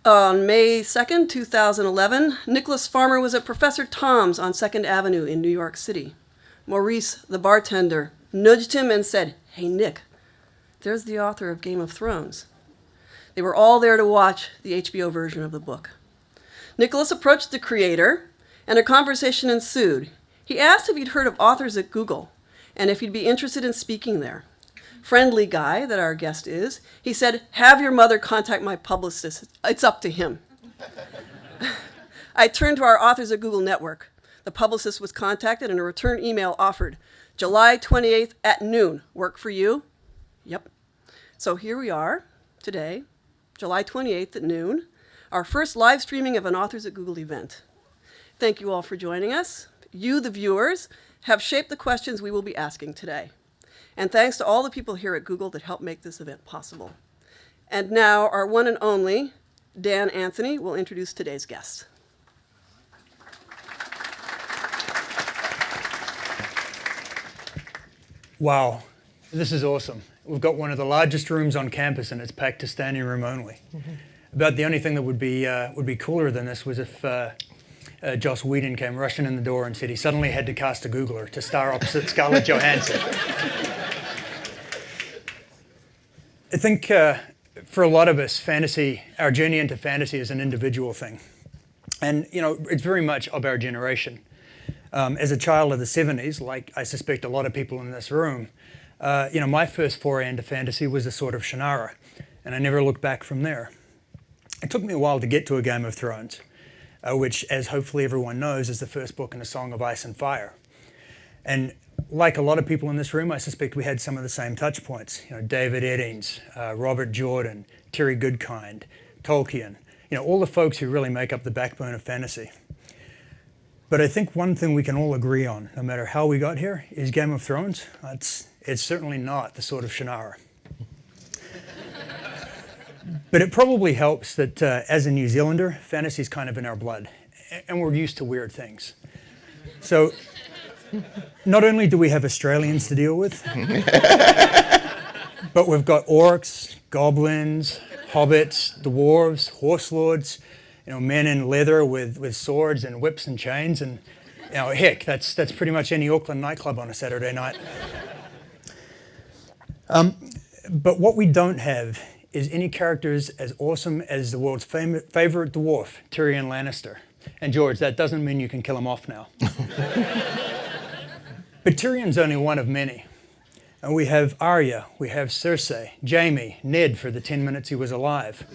On May 2nd, 2011, Nicholas Farmer was at Professor Tom's on 2nd Avenue in New York City. Maurice, the bartender, nudged him and said, "Hey, Nick, there's the author of Game of Thrones." They were all there to watch the HBO version of the book. Nicholas approached the creator, and a conversation ensued. He asked if he'd heard of authors at Google, and if he'd be interested in speaking there. Friendly guy that our guest is, he said, "Have your mother contact my publicist. It's up to him." I turned to our Authors at Google network. The publicist was contacted and a return email offered. July 28th at noon. Work for you? Yep. So here we are today, July 28th at noon, our first live streaming of an Authors at Google event. Thank you all for joining us. You, the viewers, have shaped the questions we will be asking today. And thanks to all the people here at Google that helped make this event possible. And now, our one and only, Dan Anthony, will introduce today's guest. Wow, this is awesome. We've got one of the largest rooms on campus and it's packed to standing room only. About the only thing that would be cooler than this was if Joss Whedon came rushing in the door and said he suddenly had to cast a Googler to star opposite Scarlett Johansson. I think for a lot of us, fantasy, our journey into fantasy is an individual thing. And, you know, it's very much of our generation. As a child of the 70s, like I suspect a lot of people in this room, you know, my first foray into fantasy was a sort of Shannara, and I never looked back from there. It took me a while to get to A Game of Thrones, which, as hopefully everyone knows, is the first book in A Song of Ice and Fire. And like a lot of people in this room, I suspect we had some of the same touch points. You know, David Eddings, Robert Jordan, Terry Goodkind, Tolkien, you know, all the folks who really make up the backbone of fantasy. But I think one thing we can all agree on, no matter how we got here, is Game of Thrones. It's certainly not the sort of Shannara. But it probably helps that as a New Zealander, fantasy is kind of in our blood, and we're used to weird things. So not only do we have Australians to deal with, but we've got orcs, goblins, hobbits, dwarves, horse lords, you know, men in leather with swords and whips and chains, and you know, heck, that's pretty much any Auckland nightclub on a Saturday night. But what we don't have is any characters as awesome as the world's favorite dwarf, Tyrion Lannister. And George, that doesn't mean you can kill him off now. But Tyrion's only one of many. And we have Arya, we have Cersei, Jaime, Ned for the 10 minutes he was alive.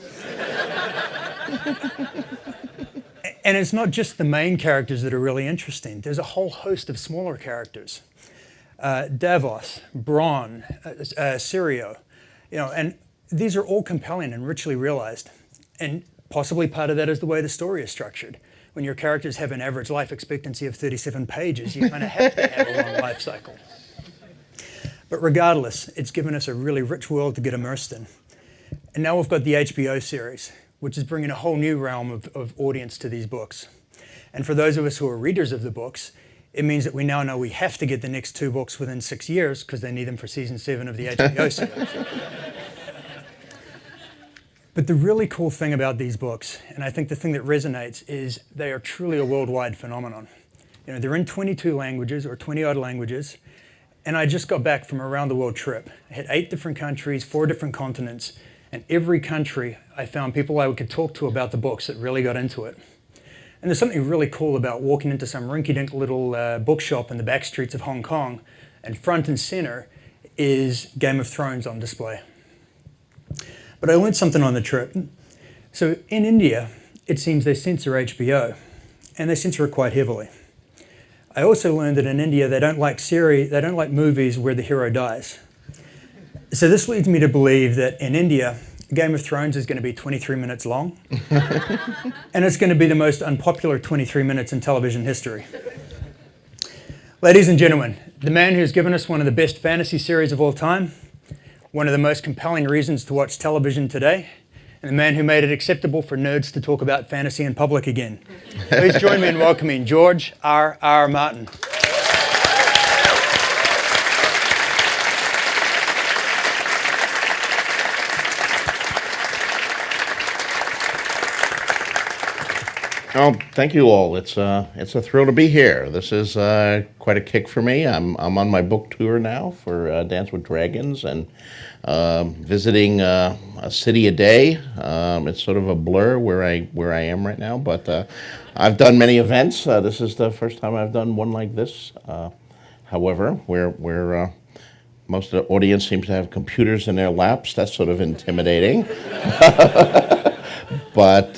And it's not just the main characters that are really interesting. There's a whole host of smaller characters. Davos, Bronn, Syrio, you know, and these are all compelling and richly realized. And possibly part of that is the way the story is structured. When your characters have an average life expectancy of 37 pages, you kind of have to have a long life cycle. But regardless, it's given us a really rich world to get immersed in. And now we've got the HBO series, which is bringing a whole new realm of audience to these books. And for those of us who are readers of the books, it means that we now know we have to get the next 2 books within 6 years because they need them for season 7 of the HBO series. But the really cool thing about these books, and I think the thing that resonates, is they are truly a worldwide phenomenon. You know, they're in 22 languages or 20-odd languages, and I just got back from a round-the-world trip. I had 8 different countries, 4 different continents, and every country I found people I could talk to about the books that really got into it. And there's something really cool about walking into some rinky-dink little bookshop in the back streets of Hong Kong, and front and center is Game of Thrones on display. But I learned something on the trip. So in India, it seems they censor HBO, and they censor it quite heavily. I also learned that in India, they don't like movies where the hero dies. So this leads me to believe that in India, Game of Thrones is going to be 23 minutes long, and it's going to be the most unpopular 23 minutes in television history. Ladies and gentlemen, the man who's given us one of the best fantasy series of all time, one of the most compelling reasons to watch television today, and the man who made it acceptable for nerds to talk about fantasy in public again. Please join me in welcoming George R.R. Martin. Oh, thank you all. It's a thrill to be here. This is quite a kick for me. I'm on my book tour now for Dance with Dragons and visiting a city a day. It's sort of a blur where I am right now, but I've done many events. This is the first time I've done one like this. However, where most of the audience seems to have computers in their laps. That's sort of intimidating. But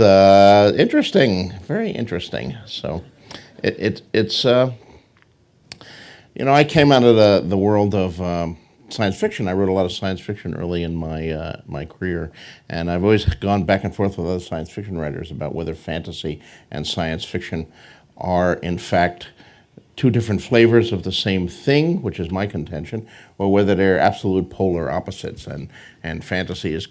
interesting, very interesting. So it's I came out of the world of science fiction. I wrote a lot of science fiction early in my career, and I've always gone back and forth with other science fiction writers about whether fantasy and science fiction are in fact two different flavors of the same thing, which is my contention, or whether they're absolute polar opposites, and fantasy is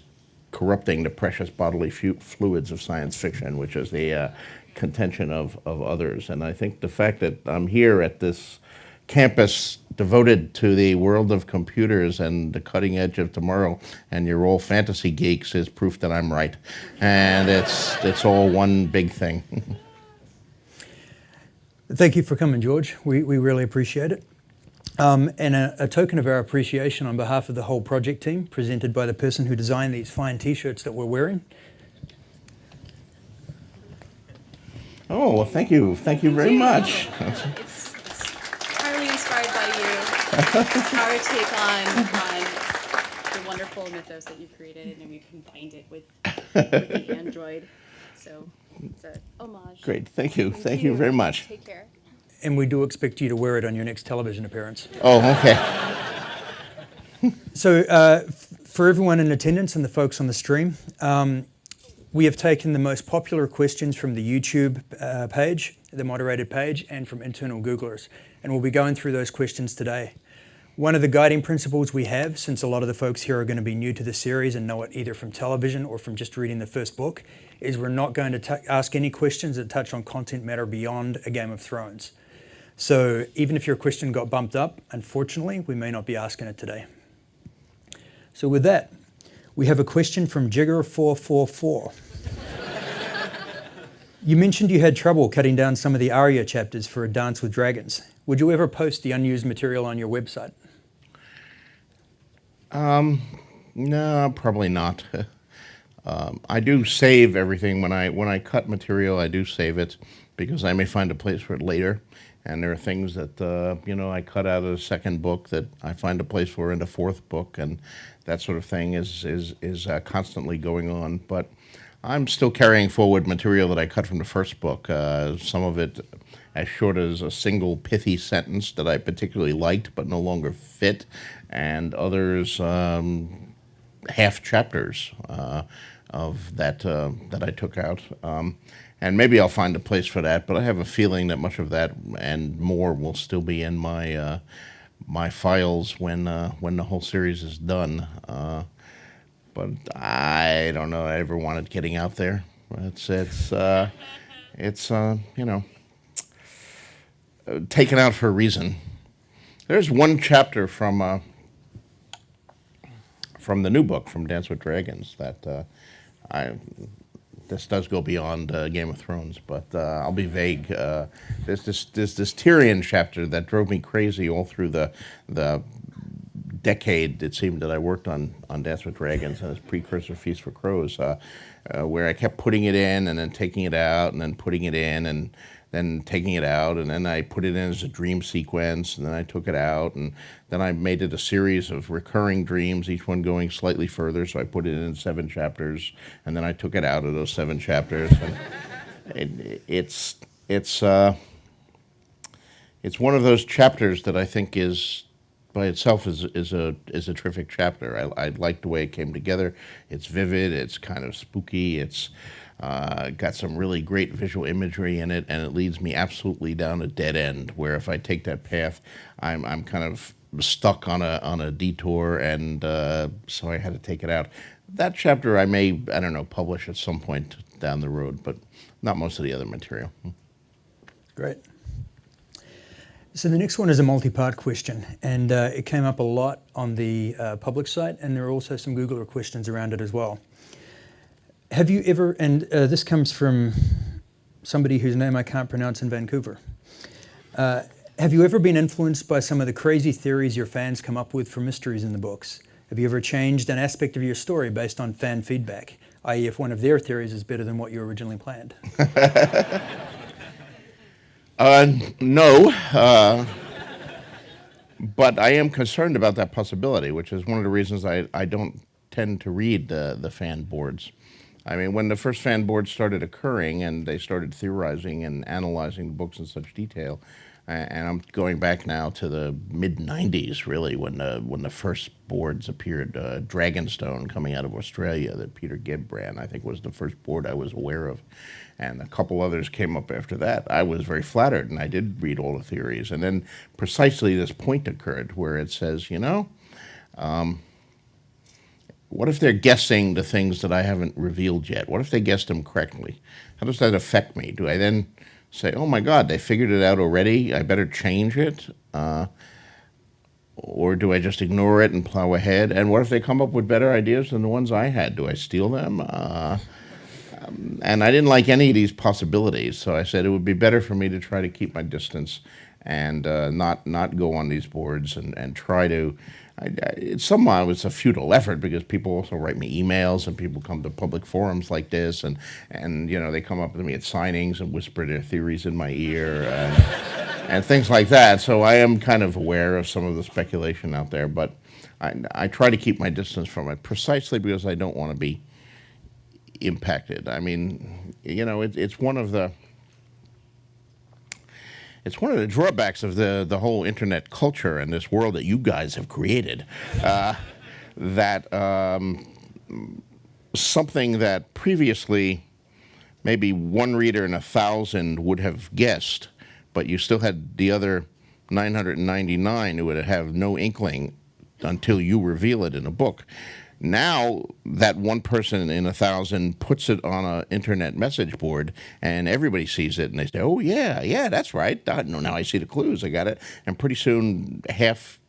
corrupting the precious bodily fluids of science fiction, which is the contention of others. And I think the fact that I'm here at this campus devoted to the world of computers and the cutting edge of tomorrow, and you're all fantasy geeks, is proof that I'm right. And it's all one big thing. Thank you for coming, George. We really appreciate it. And a token of our appreciation on behalf of the whole project team, presented by the person who designed these fine T-shirts that we're wearing. Oh, well, thank you very much. It's entirely inspired by you. It's our take on the wonderful mythos that you created, and we combined it with the android. So it's a homage. Great, thank you very much. Take care. And we do expect you to wear it on your next television appearance. Oh, okay. So for everyone in attendance and the folks on the stream, we have taken the most popular questions from the YouTube page, the moderated page, and from internal Googlers. And we'll be going through those questions today. One of the guiding principles we have, since a lot of the folks here are going to be new to the series and know it either from television or from just reading the first book, is we're not going to ask any questions that touch on content matter beyond a Game of Thrones. So even if your question got bumped up, unfortunately, we may not be asking it today. So with that, we have a question from Jigger444. You mentioned you had trouble cutting down some of the Arya chapters for A Dance with Dragons. Would you ever post the unused material on your website? No, probably not. I do save everything when I cut material. I do save it because I may find a place for it later. And there are things that I cut out of the second book that I find a place for in the fourth book, and that sort of thing is constantly going on. But I'm still carrying forward material that I cut from the first book. Some of it as short as a single pithy sentence that I particularly liked but no longer fit, and others half chapters of that I took out. And maybe I'll find a place for that, but I have a feeling that much of that and more will still be in my my files when the whole series is done. But I don't know. I ever wanted getting out there. It's taken out for a reason. There's one chapter from the new book, from Dance with Dragons, that this does go beyond Game of Thrones, but I'll be vague. There's this Tyrion chapter that drove me crazy all through the decade, it seemed, that I worked on Dance with Dragons and its precursor, Feast for Crows, where I kept putting it in and then taking it out and then putting it in and then taking it out, and then I put it in as a dream sequence, and then I took it out, and then I made it a series of recurring dreams, each one going slightly further, so I put it in 7 chapters, and then I took it out of those 7 chapters. And it's one of those chapters that I think is, by itself, is a terrific chapter. I like the way it came together. It's vivid, it's kind of spooky, it's got some really great visual imagery in it, and it leads me absolutely down a dead end, where if I take that path, I'm kind of stuck on a detour, and so I had to take it out. That chapter I may, I don't know, publish at some point down the road, but not most of the other material. Great. So the next one is a multi-part question, and it came up a lot on the public site, and there are also some Googler questions around it as well. Have you ever, and this comes from somebody whose name I can't pronounce in Vancouver. Have you ever been influenced by some of the crazy theories your fans come up with for mysteries in the books? Have you ever changed an aspect of your story based on fan feedback, i.e. if one of their theories is better than what you originally planned? No, but I am concerned about that possibility, which is one of the reasons I don't tend to read the fan boards. I mean, when the first fan boards started occurring and they started theorizing and analyzing the books in such detail, and I'm going back now to the mid-'90s, really, when the first boards appeared. Dragonstone, coming out of Australia, that Peter Gibb ran, I think was the first board I was aware of. And a couple others came up after that. I was very flattered, and I did read all the theories. And then precisely this point occurred where it says, you know, what if they're guessing the things that I haven't revealed yet? What if they guessed them correctly? How does that affect me? Do I then say, oh my God, they figured it out already, I better change it? Or do I just ignore it and plow ahead? And what if they come up with better ideas than the ones I had? Do I steal them? And I didn't like any of these possibilities, so I said it would be better for me to try to keep my distance and not go on these boards and try to. It's a futile effort because people also write me emails and people come to public forums like this and you know, they come up to me at signings and whisper their theories in my ear and things like that. So I am kind of aware of some of the speculation out there, but I try to keep my distance from it precisely because I don't want to be impacted. I mean, you know, it's one of the drawbacks of the whole internet culture and this world that you guys have created, that something that previously maybe one reader in 1,000 would have guessed, but you still had the other 999 who would have no inkling until you reveal it in a book. Now that one person in 1,000 puts it on an internet message board and everybody sees it and they say, oh yeah, that's right. Now I see the clues, I got it. And pretty soon half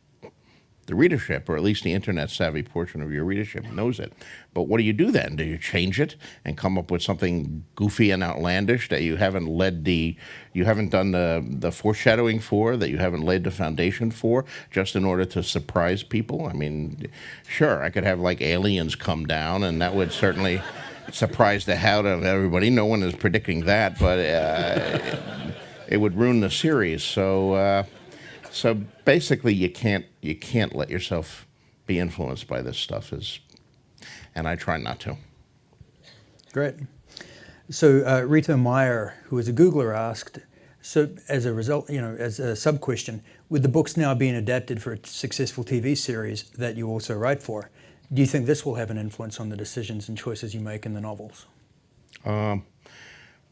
the readership, or at least the internet savvy portion of your readership, knows it. But what do you do then? Do you change it and come up with something goofy and outlandish that you haven't done the foreshadowing for, that you haven't laid the foundation for, just in order to surprise people? I mean, sure, I could have like aliens come down and that would certainly surprise the hell out of everybody. No one is predicting that, but it would ruin the series. So basically, you can't let yourself be influenced by this stuff, and I try not to. Great. So Rita Meyer, who is a Googler, asked, so as a result, you know, as a sub-question, with the books now being adapted for a successful TV series that you also write for, do you think this will have an influence on the decisions and choices you make in the novels?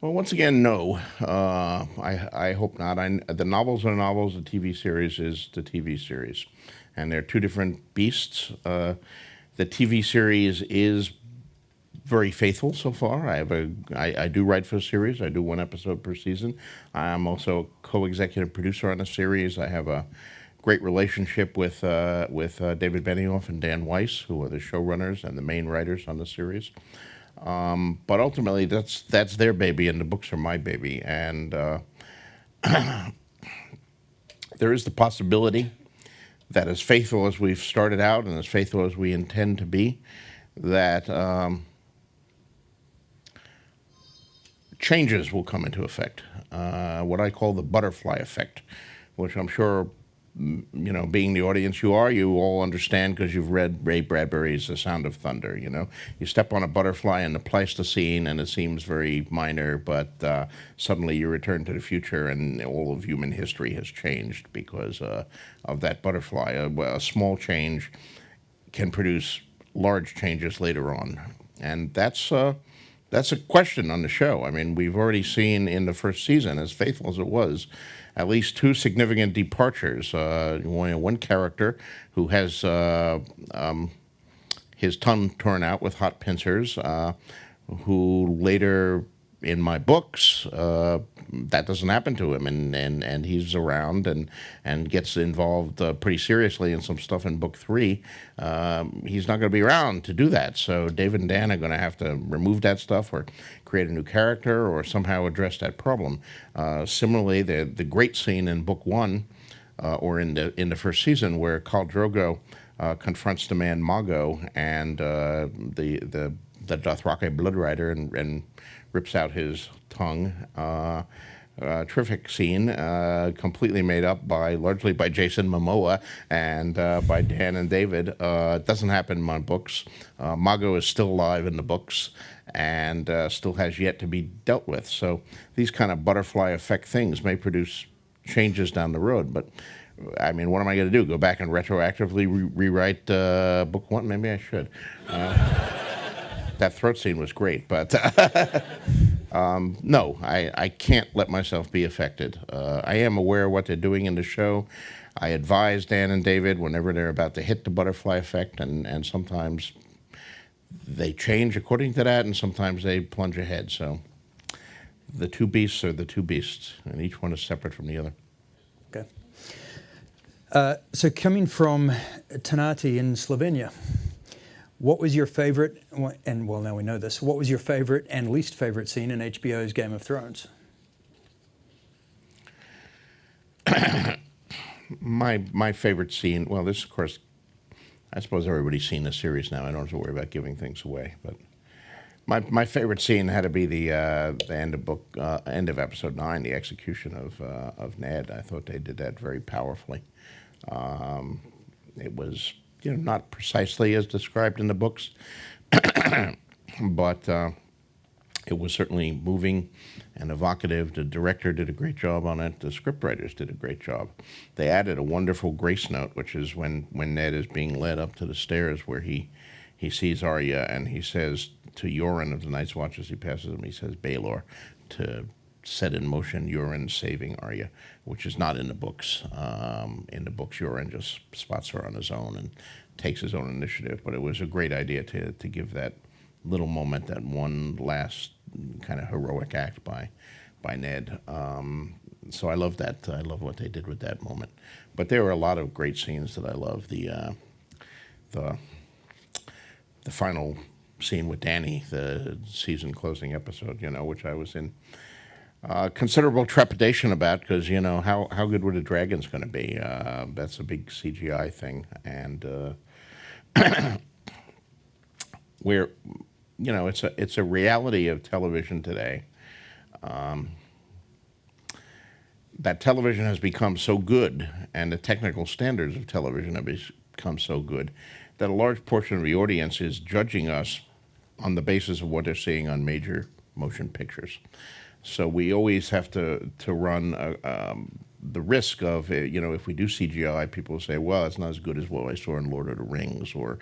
Well, once again, no. I hope not. The novels are novels. The TV series is the TV series, and they're two different beasts. The TV series is very faithful so far. I do write for a series. I do one episode per season. I'm also a co-executive producer on a series. I have a great relationship with David Benioff and Dan Weiss, who are the showrunners and the main writers on the series. But ultimately, that's their baby, and the books are my baby. And there is the possibility that, as faithful as we've started out and as faithful as we intend to be, that changes will come into effect. What I call the butterfly effect, which I'm sure, you know, being the audience you are, you all understand because you've read Ray Bradbury's The Sound of Thunder. You know, you step on a butterfly in the Pleistocene and it seems very minor, but suddenly you return to the future and all of human history has changed because of that butterfly. A small change can produce large changes later on, and that's a question on the show. I mean, we've already seen in the first season, as faithful as it was, at least two significant departures. One character who has his tongue torn out with hot pincers, who later in my books that doesn't happen to him, and he's around and gets involved pretty seriously in some stuff in book 3. He's not going to be around to do that, so David and Dan are going to have to remove that stuff or create a new character or somehow address that problem. Similarly, the great scene in book 1, or in the first season, where Khal Drogo confronts the man Mago and the Dothraki blood rider and rips out his tongue. Terrific scene, completely made up largely by Jason Momoa and by Dan and David. It doesn't happen in my books. Mago is still alive in the books and still has yet to be dealt with. So these kind of butterfly effect things may produce changes down the road, but I mean, what am I going to do? Go back and retroactively rewrite book 1? Maybe I should. That throat scene was great, but no, I can't let myself be affected. I am aware of what they're doing in the show. I advise Dan and David whenever they're about to hit the butterfly effect, and sometimes they change according to that, and sometimes they plunge ahead. So the two beasts are the two beasts, and each one is separate from the other. Okay. So coming from Tanati in Slovenia, what was your favorite, and well, now we know this, what was your favorite and least favorite scene in HBO's Game of Thrones? My favorite scene, well, this, of course, I suppose everybody's seen the series now. I don't have to worry about giving things away. But my favorite scene had to be the end of episode 9, the execution of Ned. I thought they did that very powerfully. It was, not precisely as described in the books, but it was certainly moving and evocative. The director did a great job on it. The scriptwriters did a great job. They added a wonderful grace note, which is when Ned is being led up to the stairs where he sees Arya, and he says to Yoren of the Night's Watch as he passes him, he says, Baelor, to set in motion Yoren saving Arya, which is not in the books. In the books, Yoren just spots her on his own and takes his own initiative. But it was a great idea to give that little moment, that one last kind of heroic act by Ned. So I love that. I love what they did with that moment. But there were a lot of great scenes that I love. The final scene with Dany, the season closing episode, which I was in considerable trepidation about, because how good were the dragons going to be? That's a big CGI thing, and where it's a reality of television today. That television has become so good, and the technical standards of television have become so good, that a large portion of the audience is judging us on the basis of what they're seeing on major motion pictures. So we always have to run the risk of, if we do CGI, people will say, well, it's not as good as what I saw in Lord of the Rings or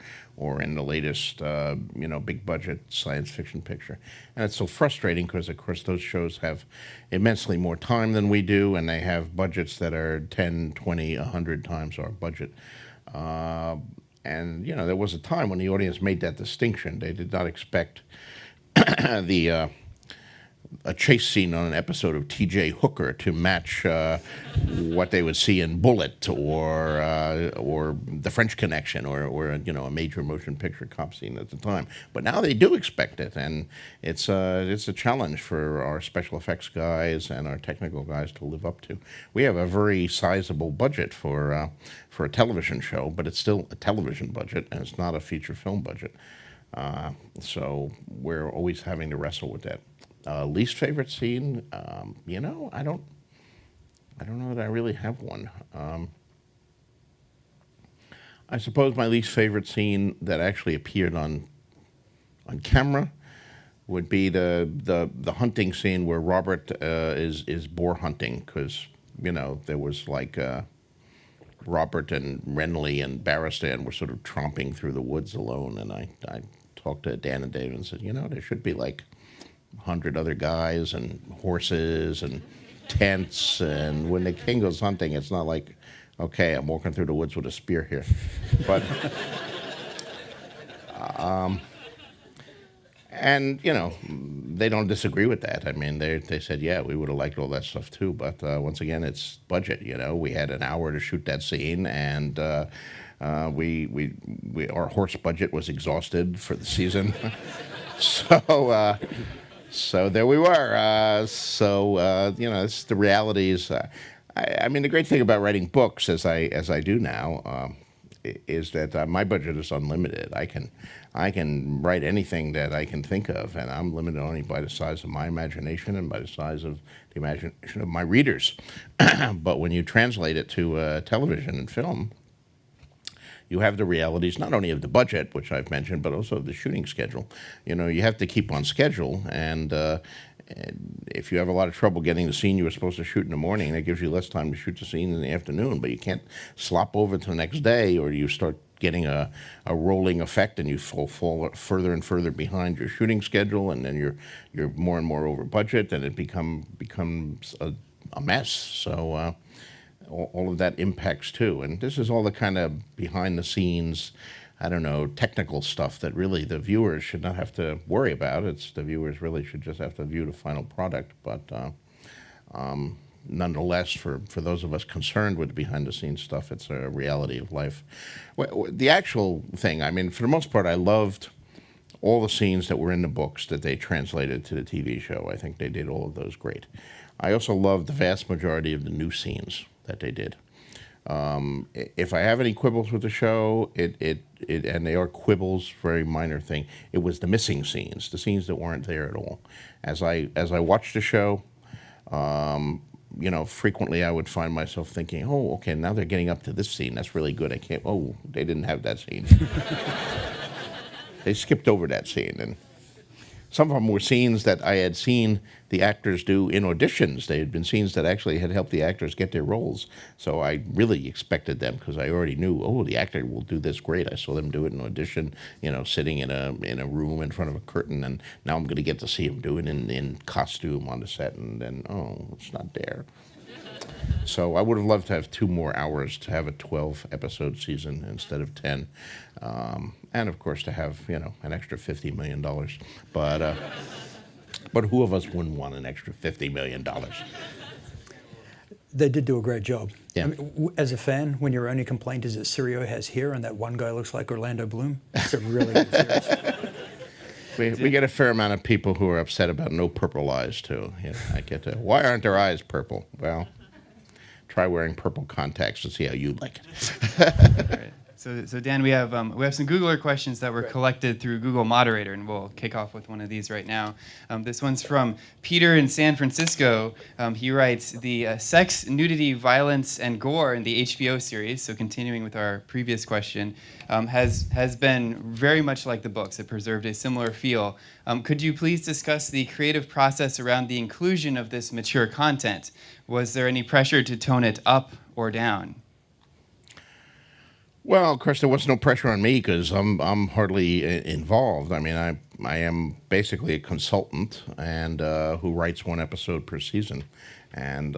in the latest, big budget science fiction picture. And it's so frustrating because, of course, those shows have immensely more time than we do, and they have budgets that are 10, 20, 100 times our budget. And, there was a time when the audience made that distinction. They did not expect a chase scene on an episode of T.J. Hooker to match what they would see in Bullet or The French Connection or a major motion picture cop scene at the time. But now they do expect it, and it's a challenge for our special effects guys and our technical guys to live up to. We have a very sizable budget for a television show, but it's still a television budget, and it's not a feature film budget. So we're always having to wrestle with that. Least favorite scene, I don't know that I really have one. I suppose my least favorite scene that actually appeared on camera would be the hunting scene where Robert is boar hunting, because there was like Robert and Renly and Barristan were sort of tromping through the woods alone, and I talked to Dan and David and said, there should be like 100 other guys and horses and tents, and when the king goes hunting, it's not like, okay, I'm walking through the woods with a spear here. But And, you know, they don't disagree with that. I mean, they said, yeah, we would have liked all that stuff too. But once again, it's budget, you know. We had an hour to shoot that scene, and our horse budget was exhausted for the season. So there we were. You know, it's the realities. I mean, the great thing about writing books, as I do now, is that my budget is unlimited. I can write anything that I can think of, and I'm limited only by the size of my imagination and by the size of the imagination of my readers. But when you translate it to television and film, you have the realities not only of the budget, which I've mentioned, but also of the shooting schedule. You know, you have to keep on schedule, and if you have a lot of trouble getting the scene you were supposed to shoot in the morning, that gives you less time to shoot the scene in the afternoon. But you can't slop over to the next day, or you start getting a rolling effect, and you fall further and further behind your shooting schedule, and then you're more and more over budget, and it becomes a mess. So all of that impacts too. And this is all the kind of behind the scenes, I don't know, technical stuff that really the viewers should not have to worry about. It's the viewers really should just have to view the final product. But nonetheless, for those of us concerned with behind the scenes stuff, it's a reality of life. The actual thing, I mean, for the most part, I loved all the scenes that were in the books that they translated to the TV show. I think they did all of those great. I also loved the vast majority of the new scenes that they did. If I have any quibbles with the show, and they are quibbles, very minor thing, it was the missing scenes, the scenes that weren't there at all. As I watched the show, you know, frequently I would find myself thinking, oh, okay, now they're getting up to this scene. That's really good. They didn't have that scene. They skipped over that scene. And some of them were scenes that I had seen the actors do in auditions. They had been scenes that actually had helped the actors get their roles. So I really expected them, because I already knew, oh, the actor will do this great. I saw them do it in audition, you know, sitting in a room in front of a curtain, and now I'm going to get to see them do it in costume on the set, and then, oh, it's not there. So I would have loved to have 2 more hours to have a 12-episode season instead of 10. And, of course, to have, you know, an extra $50 million. But who of us wouldn't want an extra $50 million? They did do a great job. Yeah. I mean, as a fan, when your only complaint is that Sirio has hair and that one guy looks like Orlando Bloom, it's a really good series. We get a fair amount of people who are upset about no purple eyes, too. You know, I get to, why aren't their eyes purple? Well, try wearing purple contacts and see how you like it. Right. So Dan, we have some Googler questions that were collected through Google Moderator, and we'll kick off with one of these right now. This one's from Peter in San Francisco. He writes, the sex, nudity, violence, and gore in the HBO series, so continuing with our previous question, has been very much like the books. It preserved a similar feel. Could you please discuss the creative process around the inclusion of this mature content? Was there any pressure to tone it up or down? Well, of course, there was no pressure on me, because I'm hardly involved. I mean, I am basically a consultant and who writes 1 episode per season. And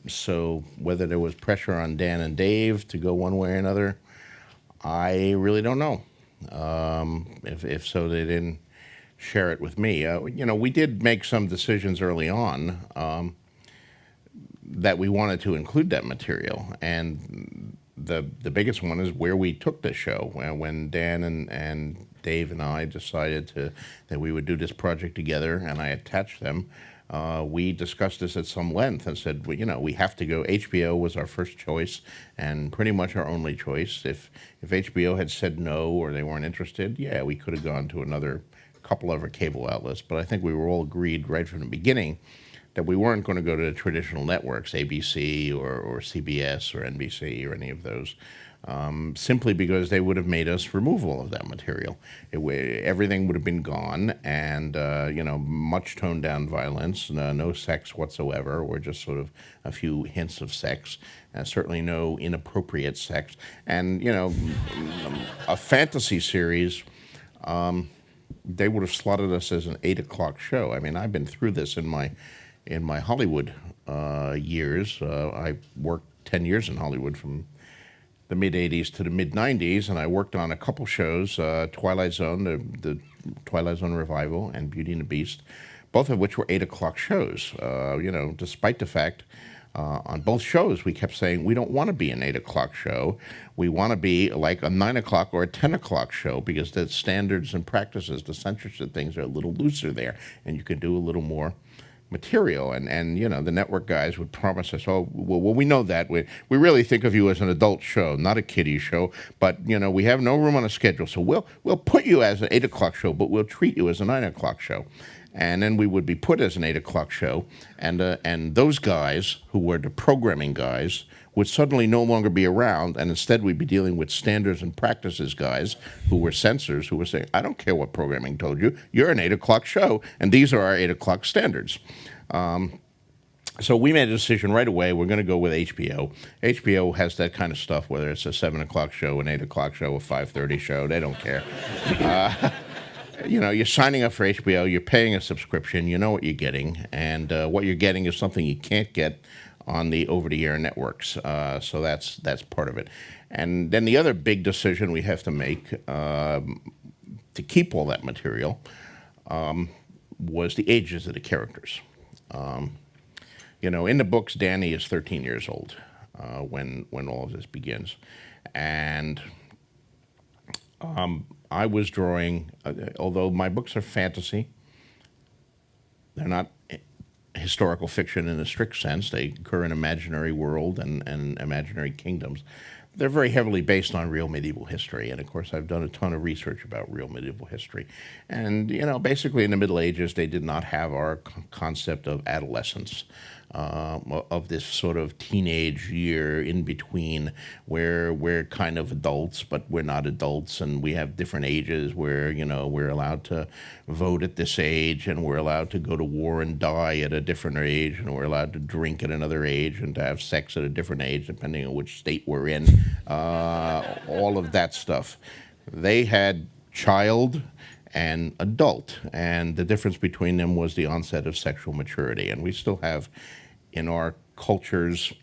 so whether there was pressure on Dan and Dave to go one way or another, I really don't know. If so, they didn't share it with me. You know, we did make some decisions early on that we wanted to include that material. And the biggest one is where we took the show. When Dan and Dave and I decided that we would do this project together, and I attached them, we discussed this at some length and said, well, you know, we have to go. HBO was our first choice and pretty much our only choice. If HBO had said no, or they weren't interested, yeah, we could have gone to another couple of our cable outlets. But I think we were all agreed right from the beginning that we weren't going to go to the traditional networks, ABC or CBS or NBC or any of those, simply because they would have made us remove all of that material. Everything would have been gone, and you know, much toned down violence, no sex whatsoever, or just sort of a few hints of sex, certainly no inappropriate sex. And you know, a fantasy series, they would have slotted us as an 8 o'clock show. I mean, I've been through this in my Hollywood years. I worked 10 years in Hollywood, from the mid 80s to the mid 90s, and I worked on a couple shows, Twilight Zone, the Twilight Zone revival, and Beauty and the Beast, both of which were 8 o'clock shows. Despite the fact on both shows we kept saying we don't want to be an 8 o'clock show. We want to be like a 9 o'clock or a 10 o'clock show because the standards and practices, the censorship things are a little looser there, and you can do a little more material. And the network guys would promise us, oh, well, we know that. We really think of you as an adult show, not a kiddie show, but, we have no room on a schedule, so we'll put you as an 8 o'clock show, but we'll treat you as a 9 o'clock show. And then we would be put as an 8 o'clock show, and those guys, who were the programming guys, would suddenly no longer be around, and instead we'd be dealing with standards and practices guys who were censors, who were saying, I don't care what programming told you, you're an 8 o'clock show, and these are our 8 o'clock standards. So we made a decision right away, we're going to go with HBO. HBO has that kind of stuff, whether it's a 7 o'clock show, an 8 o'clock show, a 5:30 show, they don't care. You're signing up for HBO, you're paying a subscription, you know what you're getting, and what you're getting is something you can't get on the over-the-air networks. So that's part of it. And then the other big decision we have to make to keep all that material was the ages of the characters. In the books, Dany is 13 years old when all of this begins. And I was drawing, although my books are fantasy, they're not historical fiction in a strict sense. They occur in imaginary world and imaginary kingdoms. They're very heavily based on real medieval history, and of course I've done a ton of research about real medieval history. And basically in the Middle Ages they did not have our concept of adolescence, of this sort of teenage year in between where we're kind of adults but we're not adults, and we have different ages where we're allowed to vote at this age, and we're allowed to go to war and die at a different age, and we're allowed to drink at another age and to have sex at a different age depending on which state we're in. All of that stuff. They had child and adult, and the difference between them was the onset of sexual maturity. And we still have in our cultures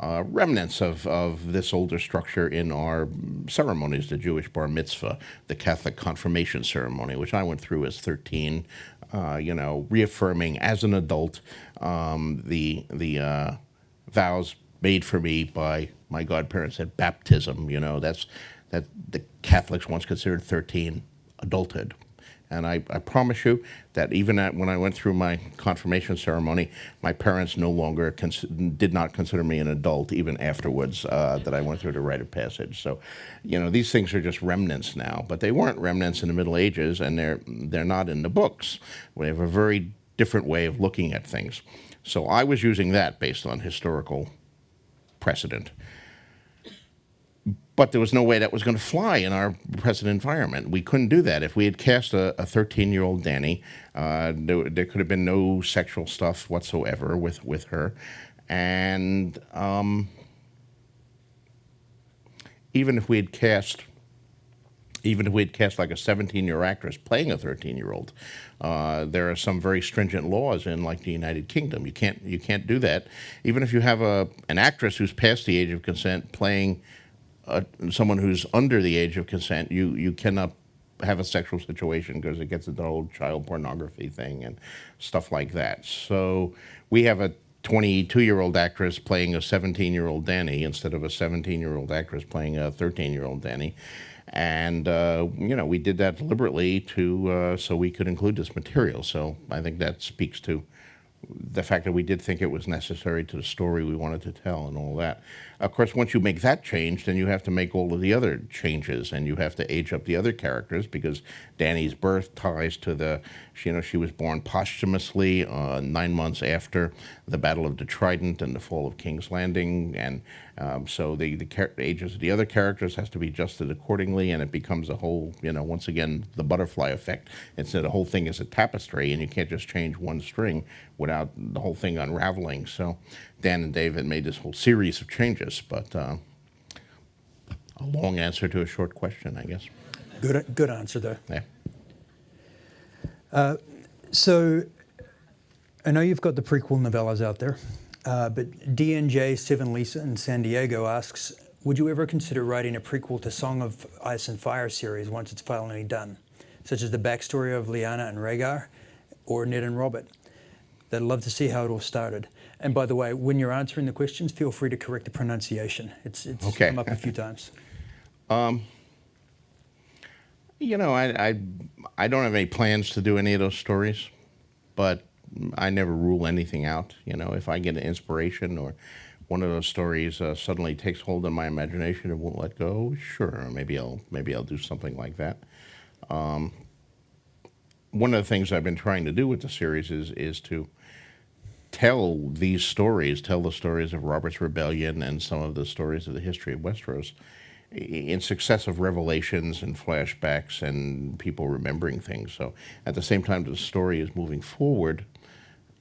remnants of this older structure in our ceremonies, the Jewish bar mitzvah, the Catholic confirmation ceremony, which I went through as 13, reaffirming as an adult the vows made for me by my godparents at baptism. That the Catholics once considered 13 adulthood. And I promise you that even when I went through my confirmation ceremony, my parents no longer did not consider me an adult even afterwards that I went through the rite of passage. So, these things are just remnants now, but they weren't remnants in the Middle Ages, and they're not in the books. We have a very different way of looking at things. So I was using that based on historical precedent. But there was no way that was going to fly in our present environment. We couldn't do that. If we had cast a 13-year-old Dany, there could have been no sexual stuff whatsoever with her. And even if we had cast like a 17-year actress playing a 13-year-old, there are some very stringent laws in like the United Kingdom. You can't do that. Even if you have an actress who's past the age of consent playing someone who's under the age of consent, you cannot have a sexual situation because it gets into the whole child pornography thing and stuff like that. So we have a 22-year-old actress playing a 17-year-old Dany instead of a 17-year-old actress playing a 13-year-old Dany. And, we did that deliberately so we could include this material. So I think that speaks to the fact that we did think it was necessary to the story we wanted to tell and all that. Of course, once you make that change, then you have to make all of the other changes, and you have to age up the other characters because Dany's birth ties to she was born posthumously 9 months after the Battle of the Trident and the fall of King's Landing, and so the ages of the other characters has to be adjusted accordingly, and it becomes a whole, once again, the butterfly effect. The whole thing is a tapestry, and you can't just change one string without the whole thing unraveling. So Dan and David made this whole series of changes, but a long answer to a short question, I guess. Good answer, though. Yeah. So I know you've got the prequel novellas out there, but DNJ, Seven Lisa in San Diego asks, would you ever consider writing a prequel to Song of Ice and Fire series once it's finally done, such as the backstory of Lyanna and Rhaegar, or Ned and Robert? They'd love to see how it all started. And by the way, when you're answering the questions, feel free to correct the pronunciation. It's Okay. come up a few times. You know, I don't have any plans to do any of those stories, but I never rule anything out. You know, if I get an inspiration or one of those stories suddenly takes hold of my imagination and won't let go, sure, maybe I'll do something like that. One of the things I've been trying to do with the series is to tell the stories of Robert's Rebellion and some of the stories of the history of Westeros in successive revelations and flashbacks and people remembering things. So at the same time the story is moving forward,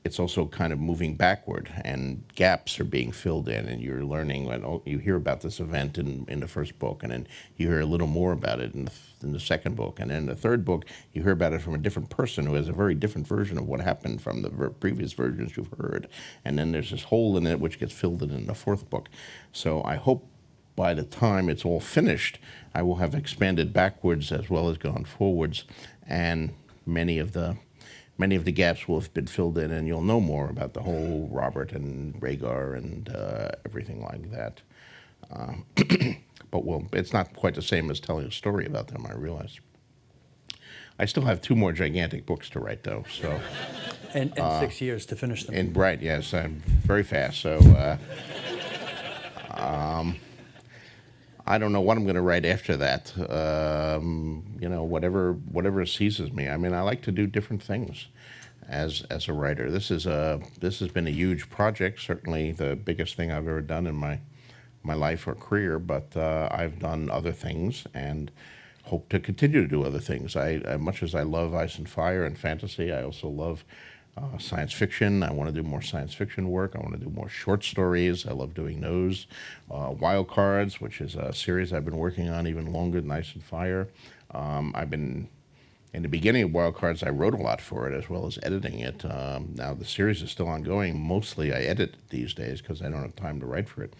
it's also kind of moving backward, and gaps are being filled in, and you're learning. You hear about this event in the first book, and then you hear a little more about it in the second book, and then in the third book you hear about it from a different person who has a very different version of what happened from the previous versions you've heard, and then there's this hole in it which gets filled in the fourth book. So I hope by the time it's all finished, I will have expanded backwards as well as gone forwards, and many of the gaps will have been filled in, and you'll know more about the whole Robert and Rhaegar and everything like that. But it's not quite the same as telling a story about them, I realize. I still have 2 more gigantic books to write, though. So, And 6 years to finish them. and right, yes, I'm very fast. So I don't know what I'm going to write after that. You know, whatever seizes me. I mean, I like to do different things as a writer. This has been a huge project, certainly the biggest thing I've ever done in my life or career. But I've done other things and hope to continue to do other things. Much as I love Ice and Fire and fantasy, I also love science fiction. I want to do more science fiction work. I want to do more short stories. I love doing those. Wild Cards, which is a series I've been working on even longer than Ice and Fire. In the beginning of Wild Cards, I wrote a lot for it as well as editing it. Now the series is still ongoing. Mostly I edit these days because I don't have time to write for it.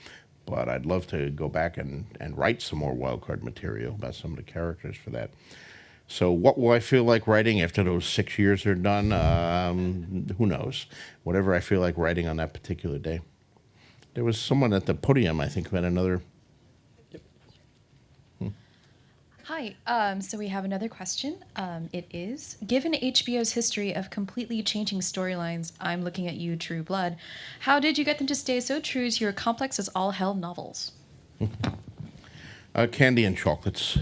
But I'd love to go back and write some more Wild Card material about some of the characters for that. So what will I feel like writing after those 6 years are done? Who knows? Whatever I feel like writing on that particular day. There was someone at the podium, I think, who had another. Hi, so we have another question. It is, given HBO's history of completely changing storylines, I'm looking at you, True Blood, how did you get them to stay so true to your complex as all hell novels? Candy and chocolates.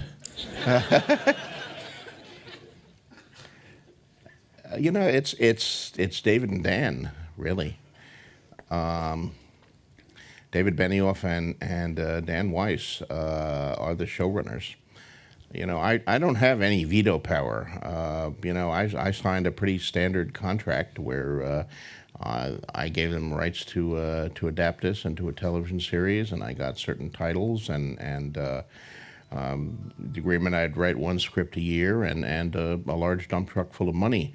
You know, it's David and Dan, really. David Benioff and Dan Weiss are the showrunners. You know, I don't have any veto power. You know, I signed a pretty standard contract where I gave them rights to adapt this into a television series, and I got certain titles and the agreement I'd write 1 script a year and a large dump truck full of money.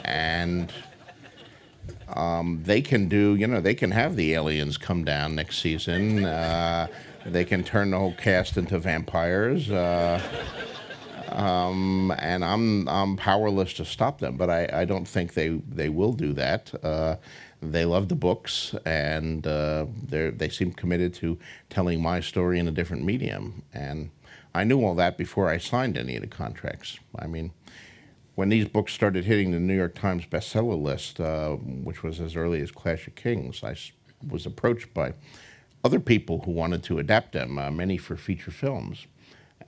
And they can do, you know, they can have the aliens come down next season. They can turn the whole cast into vampires. And I'm powerless to stop them, but I don't think they will do that. They love the books, and they seem committed to telling my story in a different medium. And I knew all that before I signed any of the contracts. I mean, when these books started hitting the New York Times bestseller list, which was as early as Clash of Kings, I was approached by other people who wanted to adapt them, many for feature films.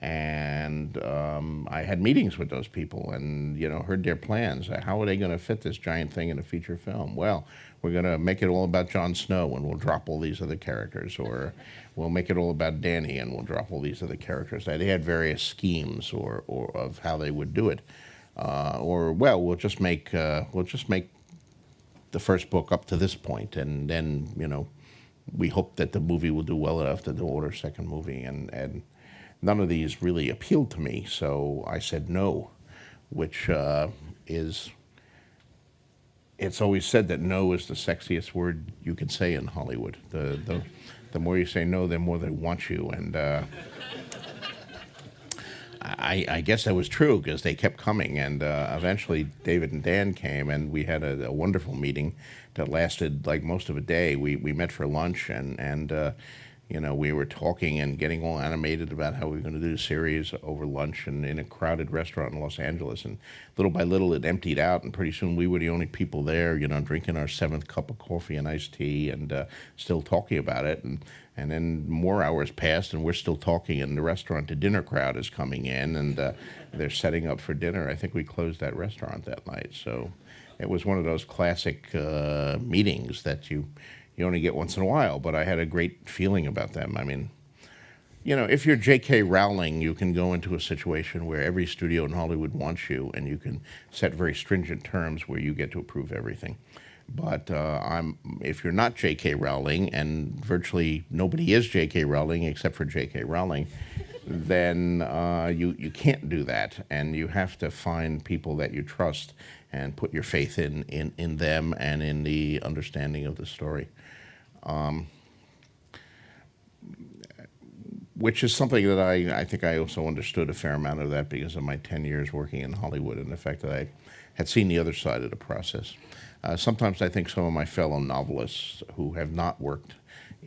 And I had meetings with those people and, you know, heard their plans. How are they going to fit this giant thing in a feature film? Well, we're going to make it all about Jon Snow and we'll drop all these other characters. Or we'll make it all about Dany and we'll drop all these other characters. They had various schemes or of how they would do it. We'll just make the first book up to this point, and then, you know, we hope that the movie will do well enough to order a second movie. And none of these really appealed to me, so I said no, which it's always said that no is the sexiest word you can say in Hollywood. The the more you say no, the more they want you. And I guess that was true because they kept coming. And eventually David and Dan came, and we had a wonderful meeting that lasted like most of a day. We met for lunch, and you know, we were talking and getting all animated about how we were going to do the series over lunch and in a crowded restaurant in Los Angeles. And little by little, it emptied out, and pretty soon we were the only people there, you know, drinking our 7th cup of coffee and iced tea and still talking about it. And then more hours passed, and we're still talking in the restaurant. The dinner crowd is coming in, and they're setting up for dinner. I think we closed that restaurant that night. So it was one of those classic meetings that you only get once in a while, but I had a great feeling about them. I mean, you know, if you're J.K. Rowling, you can go into a situation where every studio in Hollywood wants you, and you can set very stringent terms where you get to approve everything. But if you're not J.K. Rowling, and virtually nobody is J.K. Rowling except for J.K. Rowling, then you can't do that, and you have to find people that you trust and put your faith in them and in the understanding of the story. Which is something that I think I also understood a fair amount of that because of my 10 years working in Hollywood and the fact that I had seen the other side of the process. Sometimes I think some of my fellow novelists who have not worked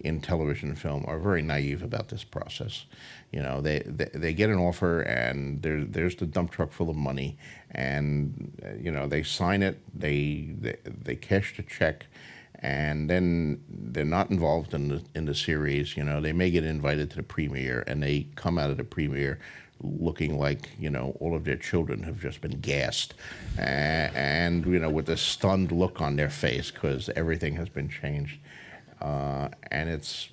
in television and film are very naive about this process. You know, they get an offer, and there's the dump truck full of money, and you know, they sign it, they cash the check, and then they're not involved in the series. You know, they may get invited to the premiere, and they come out of the premiere looking like, you know, all of their children have just been gassed, and you know, with a stunned look on their face because everything has been changed. And it's,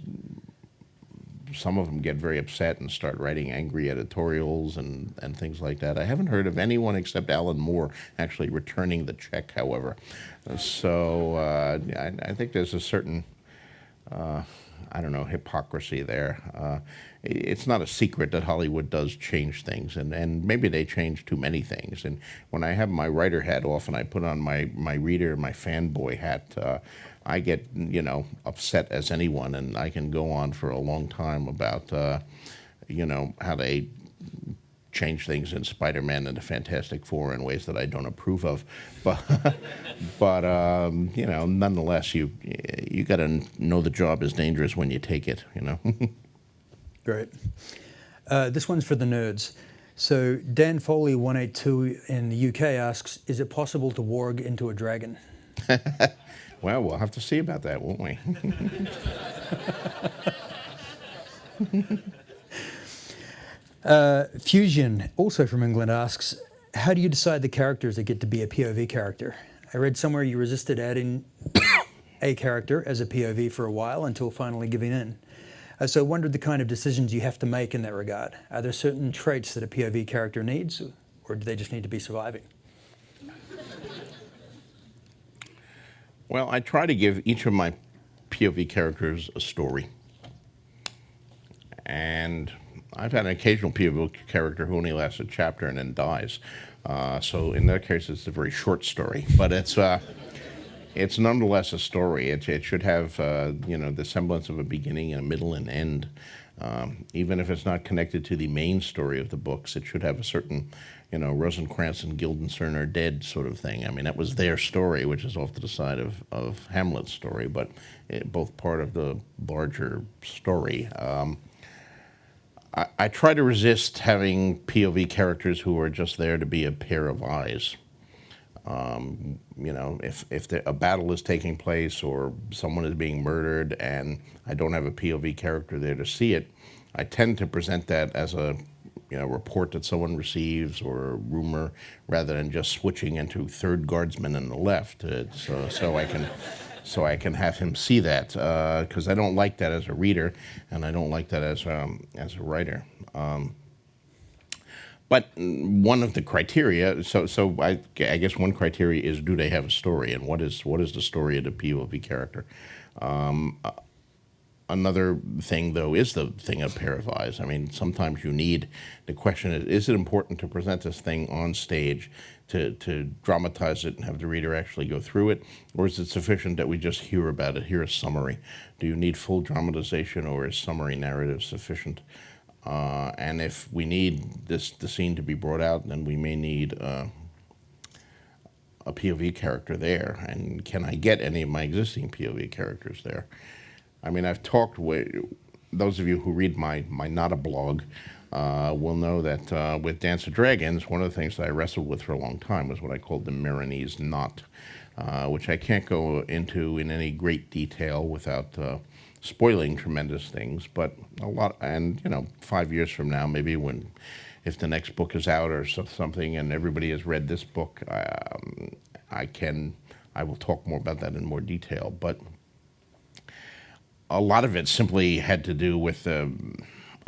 some of them get very upset and start writing angry editorials and things like that. I haven't heard of anyone except Alan Moore actually returning the check, however. So I think there's a certain, I don't know, hypocrisy there. It's not a secret that Hollywood does change things, and maybe they change too many things. And when I have my writer hat off and I put on my reader, my fanboy hat, I get, you know, upset as anyone, and I can go on for a long time about, you know, how they change things in Spider-Man and the Fantastic Four in ways that I don't approve of. But you know, nonetheless, you got to know the job is dangerous when you take it, you know. Great. This one's for the nerds. So Dan Foley 182 in the UK asks, is it possible to warg into a dragon? Well, we'll have to see about that, won't we? Fusion, also from England, asks, how do you decide the characters that get to be a POV character? I read somewhere you resisted adding a character as a POV for a while until finally giving in. So I wondered the kind of decisions you have to make in that regard. Are there certain traits that a POV character needs, or do they just need to be surviving? Well, I try to give each of my POV characters a story. And I've had an occasional POV character who only lasts a chapter and then dies. So in that case, it's a very short story. But it's nonetheless a story. It should have, you know, the semblance of a beginning and a middle and end. Even if it's not connected to the main story of the books, it should have a certain, you know, Rosencrantz and Guildenstern are dead sort of thing. I mean, that was their story, which is off to the side of Hamlet's story, but both part of the larger story. I try to resist having POV characters who are just there to be a pair of eyes. You know, if a battle is taking place or someone is being murdered and I don't have a POV character there to see it, I tend to present that as a, you know, report that someone receives or a rumor, rather than just switching into third guardsman on the left, so I can have him see that, because I don't like that as a reader, and I don't like that as a writer. But one of the criteria, so I guess one criteria is, do they have a story, and what is the story of the POV character? Another thing, though, is the thing of pair of eyes. I mean, sometimes you need, the question is it important to present this thing on stage, to dramatize it and have the reader actually go through it, or is it sufficient that we just hear about it, hear a summary? Do you need full dramatization, or is summary narrative sufficient? And if we need the scene to be brought out, then we may need a POV character there. And can I get any of my existing POV characters there? I mean, I've talked with those of you who read my Not a blog will know that with Dance of Dragons, one of the things that I wrestled with for a long time was what I called the Miranese knot, which I can't go into in any great detail without spoiling tremendous things. But a lot, and 5 years from now, maybe if the next book is out or something, and everybody has read this book, I will talk more about that in more detail. But a lot of it simply had to do with a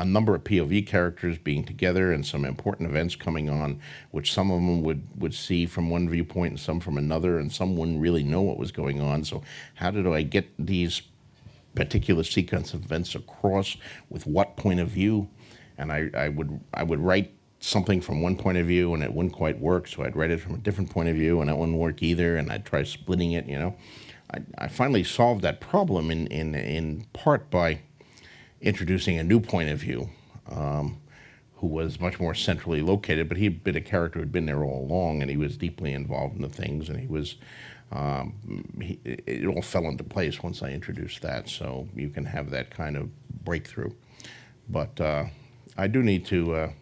number of POV characters being together and some important events coming on, which some of them would see from one viewpoint and some from another, and some wouldn't really know what was going on. So how did I get these particular sequence of events across with what point of view? And I would write something from one point of view and it wouldn't quite work, so I'd write it from a different point of view and it wouldn't work either, and I'd try splitting it, I finally solved that problem in part by introducing a new point of view, who was much more centrally located, but he'd been a character who'd been there all along, and he was deeply involved in the things, and it all fell into place once I introduced that, so you can have that kind of breakthrough. But I do need to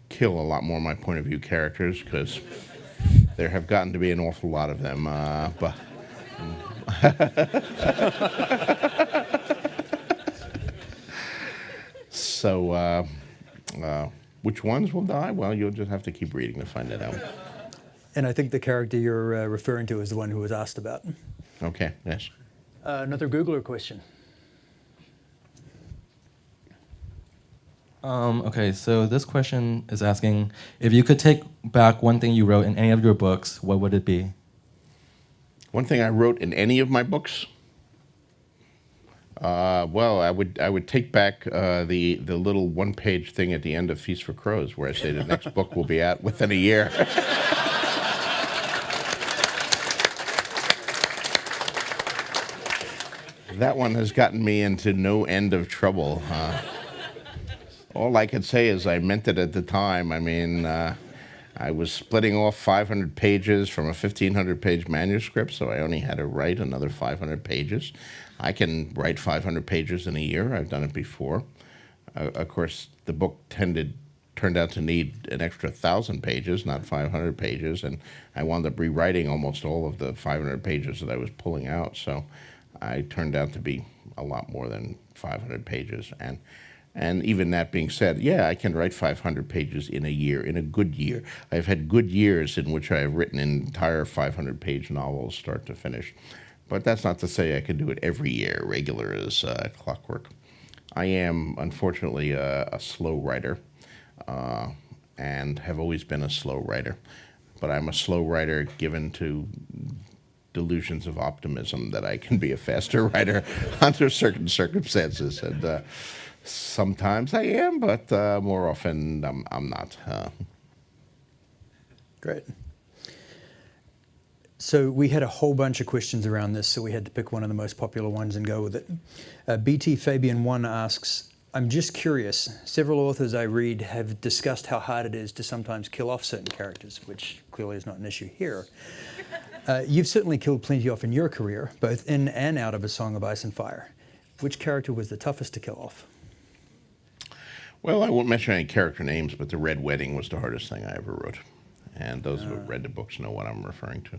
kill a lot more of my point of view characters, because there have gotten to be an awful lot of them, but... So, which ones will die? Well, you'll just have to keep reading to find it out. And I think the character you're referring to is the one who was asked about. Okay, yes. Another Googler question. Okay, so this question is asking, if you could take back one thing you wrote in any of your books, what would it be? One thing I wrote in any of my books? Well, I would take back the little one-page thing at the end of Feast for Crows, where I say the next book will be out within a year. That one has gotten me into no end of trouble. All I could say is I meant it at the time. I mean, I was splitting off 500 pages from a 1,500-page manuscript, so I only had to write another 500 pages. I can write 500 pages in a year. I've done it before. Of course, the book turned out to need an extra 1,000 pages, not 500 pages, and I wound up rewriting almost all of the 500 pages that I was pulling out, so I turned out to be a lot more than 500 pages. And even that being said, yeah, I can write 500 pages in a year, in a good year. I've had good years in which I have written entire 500-page novels, start to finish. But that's not to say I can do it every year, regular as clockwork. I am, unfortunately, a slow writer, and have always been a slow writer. But I'm a slow writer given to delusions of optimism that I can be a faster writer under certain circumstances. And sometimes I am, but more often I'm not. Great. So we had a whole bunch of questions around this, so we had to pick one of the most popular ones and go with it. BT Fabian 1 asks, I'm just curious, several authors I read have discussed how hard it is to sometimes kill off certain characters, which clearly is not an issue here. You've certainly killed plenty off in your career, both in and out of A Song of Ice and Fire. Which character was the toughest to kill off? Well, I won't mention any character names, but the Red Wedding was the hardest thing I ever wrote. And those who have read the books know what I'm referring to.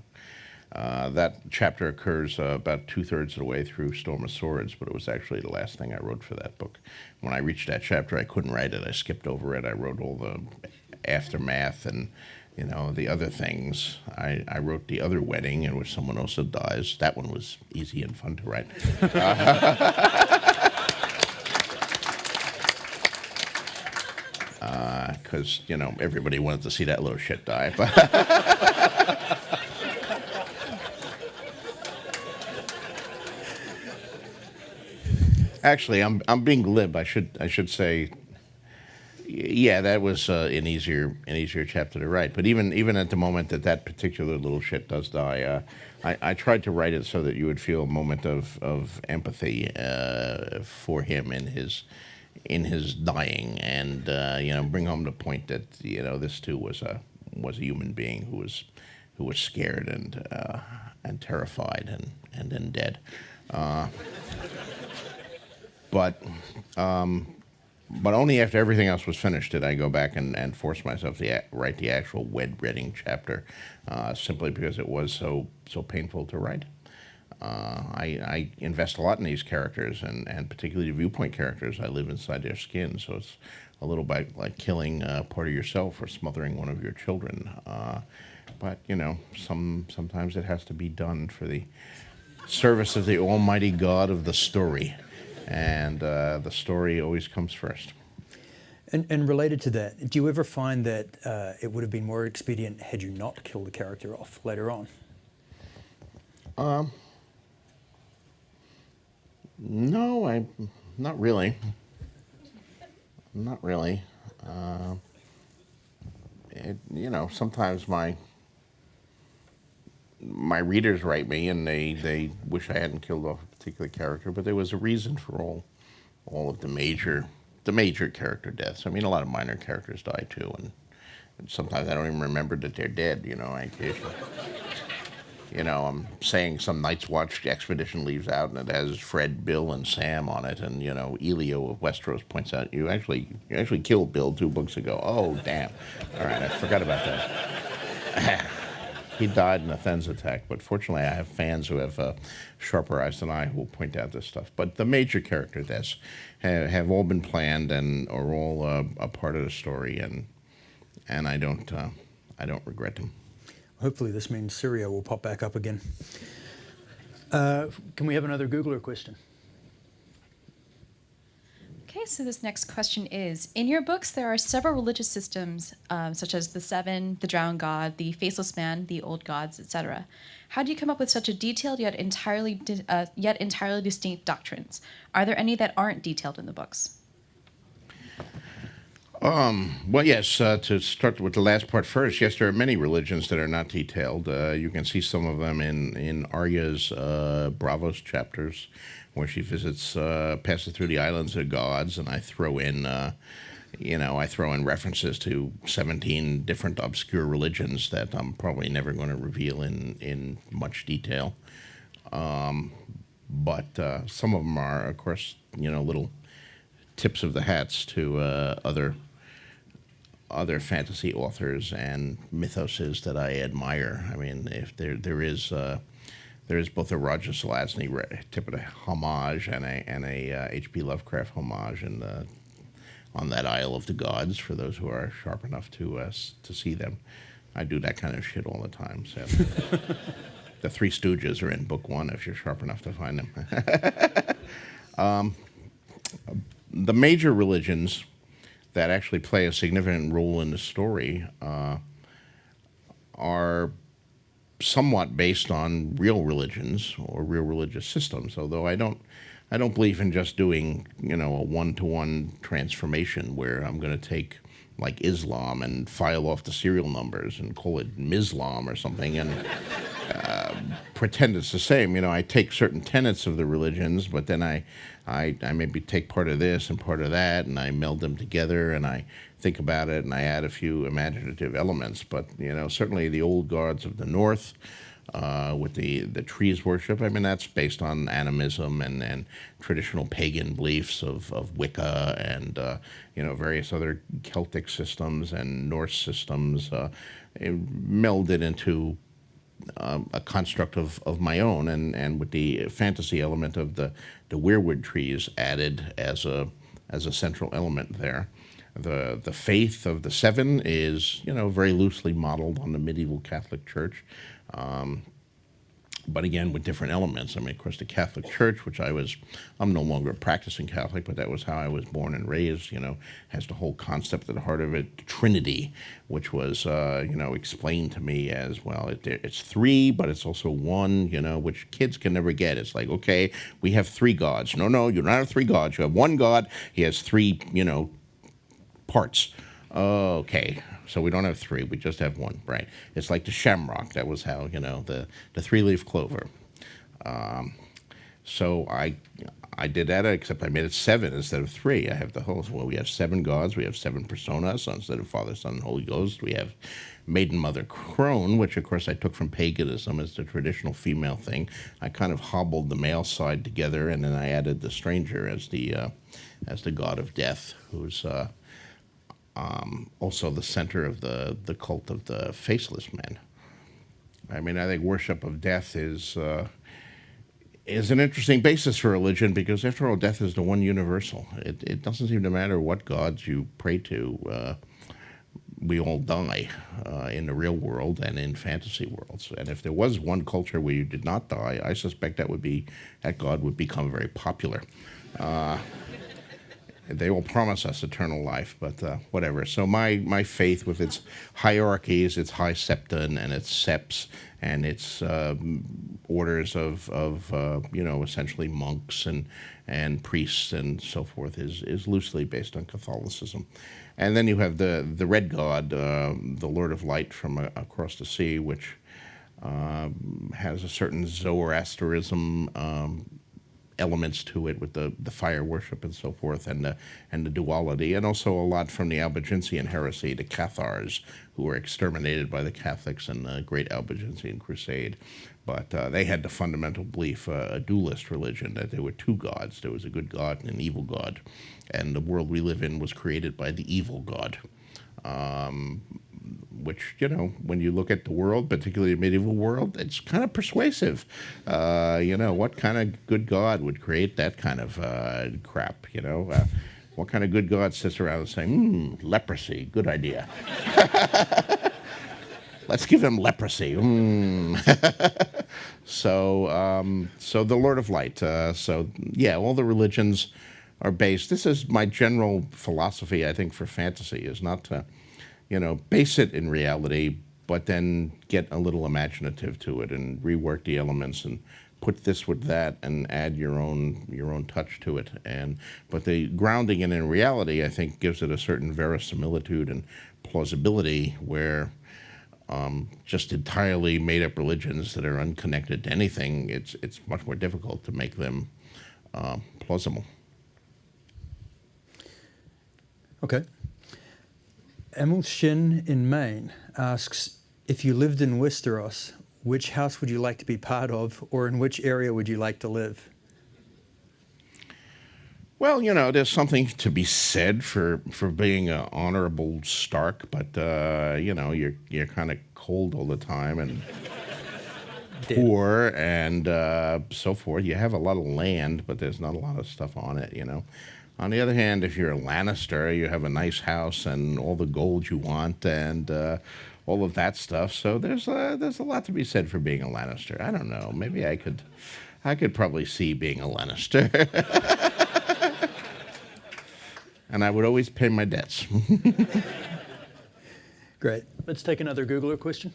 That chapter occurs about 2/3 of the way through Storm of Swords, but it was actually the last thing I wrote for that book. When I reached that chapter, I couldn't write it. I skipped over it. I wrote all the aftermath and, the other things. I wrote The Other Wedding, in which someone also dies. That one was easy and fun to write. Because, everybody wanted to see that little shit die. Actually, I'm being glib. I should say, yeah, that was an easier chapter to write. But even at the moment that particular little shit does die, I tried to write it so that you would feel a moment of empathy for him in his dying, and bring home the point that this too was a human being who was scared and terrified and then dead. But only after everything else was finished did I go back and force myself to write the actual wedding chapter, simply because it was so painful to write. I invest a lot in these characters, and particularly the viewpoint characters. I live inside their skin, so it's a little bit like killing part of yourself or smothering one of your children. But sometimes it has to be done for the service of the Almighty God of the story. And the story always comes first. And related to that, do you ever find that it would have been more expedient had you not killed the character off later on? No, not really. Not really. Sometimes my readers write me and they wish I hadn't killed off a particular character, but there was a reason for all of the major character deaths. I mean, a lot of minor characters die too, and sometimes I don't even remember that they're dead. I occasionally, I'm saying some Night's Watch expedition leaves out and it has Fred, Bill, and Sam on it, and Elio of Westeros points out you actually killed Bill 2 books ago. Oh damn! All right, I forgot about that. He died in a Then's attack, but fortunately I have fans who have sharper eyes than I who will point out this stuff. But the major character deaths have all been planned and are all a part of the story, and I don't regret them. Hopefully this means Syria will pop back up again. Can we have another Googler question? Okay, so this next question is, in your books there are several religious systems, such as the Seven, the Drowned God, the Faceless Man, the Old Gods, etc. How do you come up with such a detailed yet entirely distinct doctrines? Are there any that aren't detailed in the books? Well, yes, to start with the last part first, yes, there are many religions that are not detailed. You can see some of them in Arya's Bravos chapters, where she visits, passes through the islands of gods, and I throw in references to 17 different obscure religions that I'm probably never going to reveal in much detail. But some of them are, of course, little tips of the hats to other fantasy authors and mythoses that I admire. I mean, if there is both a Roger Zelazny tip of the homage and a H.P. Lovecraft homage on that Isle of the Gods for those who are sharp enough to see them. I do that kind of shit all the time. So the Three Stooges are in book 1 if you're sharp enough to find them. The major religions that actually play a significant role in the story are somewhat based on real religions or real religious systems, although I don't believe in just doing a one-to-one transformation where I'm going to take like Islam and file off the serial numbers and call it Mislam or something and pretend it's the same. I take certain tenets of the religions, but then I maybe take part of this and part of that, and I meld them together, and I think about it, and I add a few imaginative elements. But certainly the old gods of the North, with the trees worship. I mean, that's based on animism and traditional pagan beliefs of Wicca and various other Celtic systems and Norse systems, melded into a construct of my own, and with the fantasy element of the weirwood trees added as a central element there. The faith of the Seven is very loosely modeled on the medieval Catholic Church. but again with different elements. I mean, of course, the Catholic Church, which I'm no longer a practicing Catholic, but that was how I was born and raised, has the whole concept at the heart of it, Trinity, which was, explained to me as, well, it's three, but it's also one, which kids can never get. It's like, okay, we have three gods. No, you don't have three gods. You have one God. He has three, parts. Okay, so we don't have three, we just have one, right? It's like the shamrock. That was how, the three-leaf clover. So I did that, except I made it 7 instead of 3. I have the whole, well, we have 7 gods, we have 7 personas. So instead of Father, Son, and Holy Ghost, we have Maiden, Mother, Crone, which of course I took from paganism as the traditional female thing. I kind of hobbled the male side together, and then I added the stranger as the god of death, who's also the center of the cult of the faceless men. I mean, I think worship of death is an interesting basis for religion, because after all, death is the one universal. It doesn't seem to matter what gods you pray to. We all die in the real world and in fantasy worlds. And if there was one culture where you did not die, I suspect that god would become very popular. They will promise us eternal life, but whatever. So my faith, with its hierarchies, its high septon and its septs and its orders of essentially monks and priests and so forth, is loosely based on Catholicism. And then you have the red god, the Lord of Light from across the sea, which has a certain Zoroastrianism elements to it, with the fire worship and so forth, and the duality, and also a lot from the Albigensian heresy, the Cathars, who were exterminated by the Catholics in the Great Albigensian Crusade. But they had the fundamental belief, a dualist religion, that there were two gods. There was a good god and an evil god, and the world we live in was created by the evil god. Which, when you look at the world, particularly the medieval world, it's kind of persuasive. What kind of good god would create that kind of crap, what kind of good god sits around and saying, leprosy, good idea. Let's give them leprosy. So the Lord of Light. All the religions are based. This is my general philosophy, I think, for fantasy, is not to base it in reality, but then get a little imaginative to it and rework the elements and put this with that and add your own touch to it. But the grounding it in reality, I think, gives it a certain verisimilitude and plausibility, where just entirely made-up religions that are unconnected to anything, it's much more difficult to make them plausible. Okay. Emil Shin in Maine asks, if you lived in Westeros, which house would you like to be part of, or in which area would you like to live? Well, there's something to be said for being an honorable Stark, but you're kind of cold all the time and poor and so forth. You have a lot of land, but there's not a lot of stuff on it, On the other hand, if you're a Lannister, you have a nice house and all the gold you want and all of that stuff. So there's a lot to be said for being a Lannister. I don't know. Maybe I could probably see being a Lannister. And I would always pay my debts. Great. Let's take another Googler question.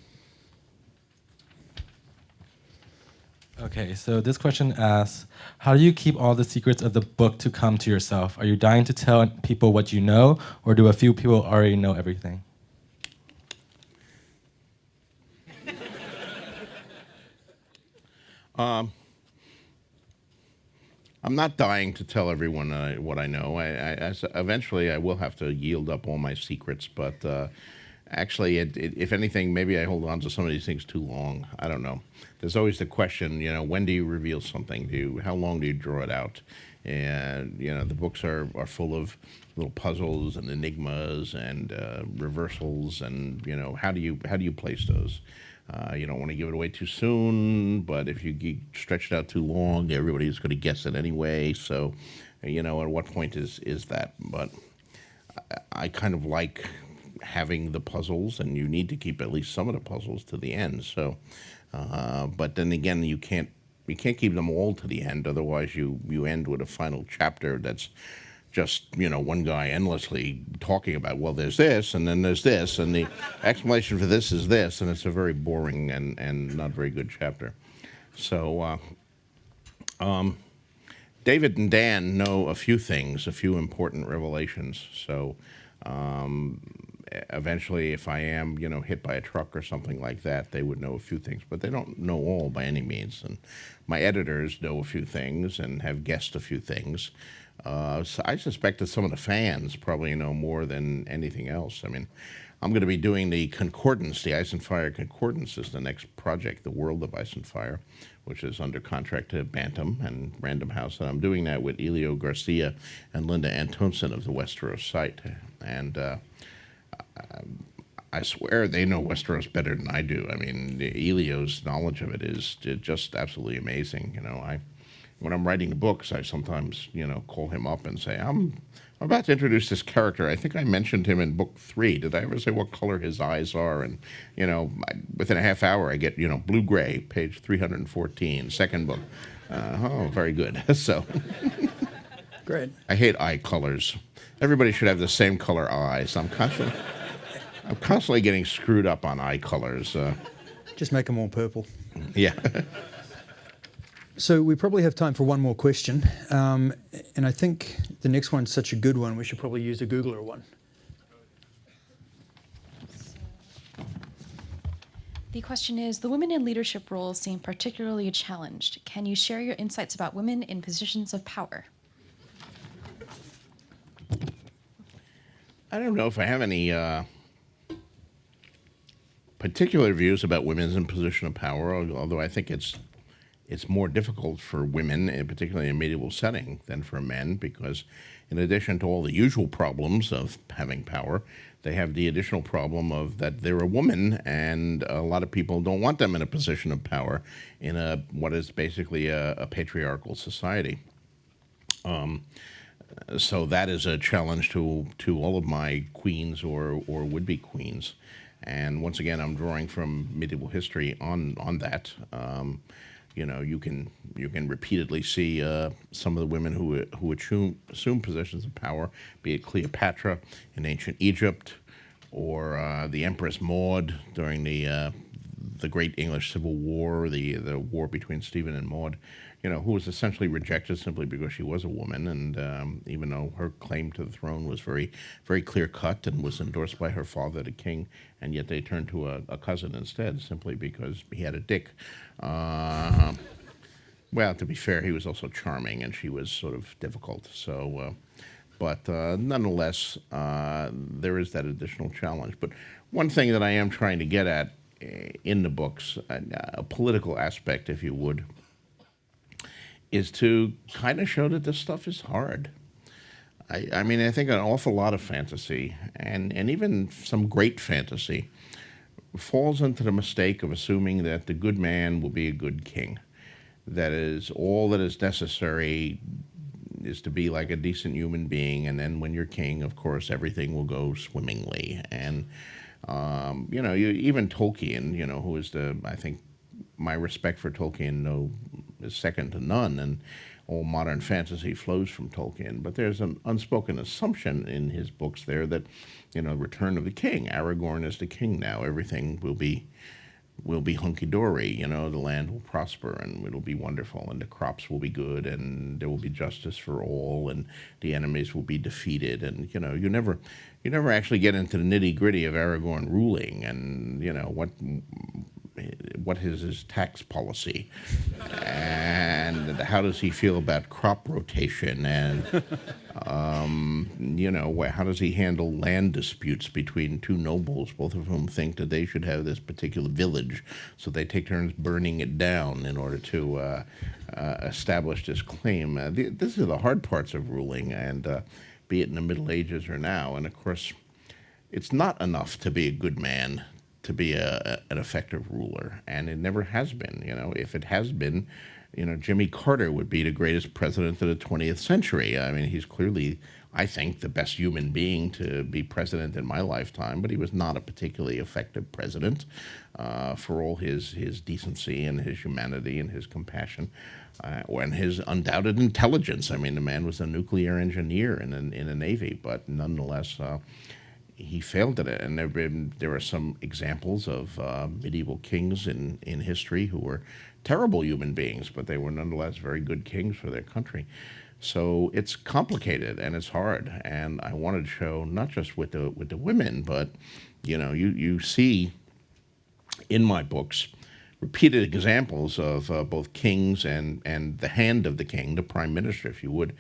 Okay, so this question asks, how do you keep all the secrets of the book to come to yourself? Are you dying to tell people what you know, or do a few people already know everything? I'm not dying to tell everyone what I know. Eventually, I will have to yield up all my secrets, but actually, if anything, maybe I hold on to some of these things too long. I don't know. There's always the question, when do you reveal something? How long do you draw it out? And the books are full of little puzzles and enigmas and reversals, and how do you place those? You don't want to give it away too soon, but if you stretch it out too long, everybody's going to guess it anyway. So, at what point is that? But I kind of like having the puzzles, and you need to keep at least some of the puzzles to the end. So But then again, you can't keep them all to the end. Otherwise, you end with a final chapter that's just one guy endlessly talking about, well, there's this and then there's this and the explanation for this is this, and it's a very boring and not very good chapter. So David and Dan know a few things, a few important revelations. So eventually, if I am, hit by a truck or something like that, they would know a few things, but they don't know all by any means. And my editors know a few things and have guessed a few things. So I suspect that some of the fans probably know more than anything else. I mean, I'm going to be doing the Concordance, the Ice and Fire Concordance is the next project, The World of Ice and Fire, which is under contract to Bantam and Random House. And I'm doing that with Elio Garcia and Linda Antonsen of the Westeros site. And I swear they know Westeros better than I do. I mean, Elio's knowledge of it is just absolutely amazing. When I'm writing the books, I sometimes, call him up and say, I'm about to introduce this character. I think I mentioned him in book 3. Did I ever say what color his eyes are? And, within a half hour, I get, blue-gray, page 314, second book. Oh, very good. So Great. I hate eye colors. Everybody should have the same color eyes. I'm constantly getting screwed up on eye colors. Just make them all purple. Yeah. So we probably have time for one more question. And I think the next one's such a good one, we should probably use a Googler one. The question is, the women in leadership roles seem particularly challenged. Can you share your insights about women in positions of power? I don't know if I have any particular views about women in position of power, although I think it's more difficult for women, particularly in a medieval setting, than for men, because in addition to all the usual problems of having power, they have the additional problem of that they're a woman, and a lot of people don't want them in a position of power in what is basically a patriarchal society. So that is a challenge to all of my queens or would-be queens. And once again, I'm drawing from medieval history on that. You can repeatedly see some of the women who assume positions of power, be it Cleopatra in ancient Egypt, or the Empress Maud during the Great English Civil War, the war between Stephen and Maud, who was essentially rejected simply because she was a woman, and even though her claim to the throne was very, very clear-cut and was endorsed by her father, the king, and yet they turned to a cousin instead, simply because he had a dick. Well, to be fair, he was also charming, and she was sort of difficult. So, but nonetheless, there is that additional challenge. But one thing that I am trying to get at in the books, a political aspect, if you would, is to kind of show that this stuff is hard. I mean, I think an awful lot of fantasy, and even some great fantasy, falls into the mistake of assuming that the good man will be a good king. That is, all that is necessary is to be like a decent human being, and then when you're king, of course, everything will go swimmingly. And, even Tolkien, who is I think my respect for Tolkien is second to none, and all modern fantasy flows from Tolkien. But there's an unspoken assumption in his books there that, Return of the King, Aragorn is the king now. Everything will be hunky-dory, the land will prosper and it'll be wonderful, and the crops will be good, and there will be justice for all, and the enemies will be defeated. And, you never actually get into the nitty-gritty of Aragorn ruling and, what is his tax policy, and how does he feel about crop rotation, and how does he handle land disputes between two nobles, both of whom think that they should have this particular village, so they take turns burning it down in order to establish this claim. These are the hard parts of ruling, and be it in the Middle Ages or now. And of course, it's not enough to be a good man to be an effective ruler, and it never has been. If it has been, Jimmy Carter would be the greatest president of the 20th century. I mean, he's clearly, I think, the best human being to be president in my lifetime, but he was not a particularly effective president. for all his decency and his humanity and his compassion, and his undoubted intelligence. I mean, the man was a nuclear engineer in a navy, but nonetheless, he failed at it. And there are some examples of medieval kings in history who were terrible human beings, but they were nonetheless very good kings for their country. So it's complicated and it's hard. And I wanted to show not just with the women, but you see in my books repeated examples of both kings and the hand of the king, the prime minister, if you would,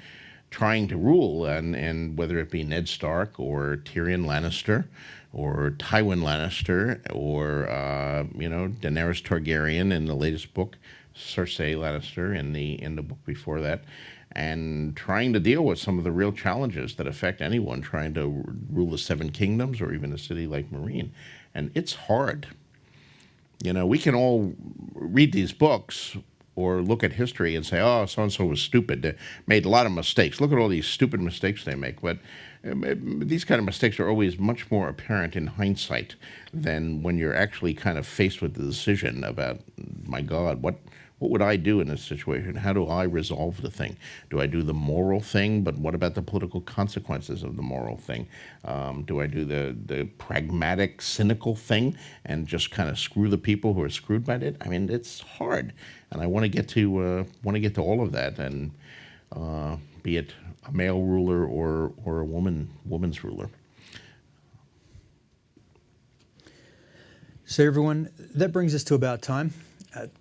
trying to rule, and whether it be Ned Stark or Tyrion Lannister or Tywin Lannister or Daenerys Targaryen in the latest book, Cersei Lannister in the book before that, and trying to deal with some of the real challenges that affect anyone trying to rule the Seven Kingdoms or even a city like Marine. And it's hard. We can all read these books or look at history and say, oh, so-and-so was stupid. They made a lot of mistakes. Look at all these stupid mistakes they make. But these kind of mistakes are always much more apparent in hindsight than when you're actually kind of faced with the decision about, my God, what would I do in this situation? How do I resolve the thing? Do I do the moral thing, but what about the political consequences of the moral thing? Do I do the pragmatic, cynical thing and just kind of screw the people who are screwed by it? I mean, it's hard, and I want to get to all of that, and be it a male ruler or a woman's ruler. So everyone, that brings us to about time.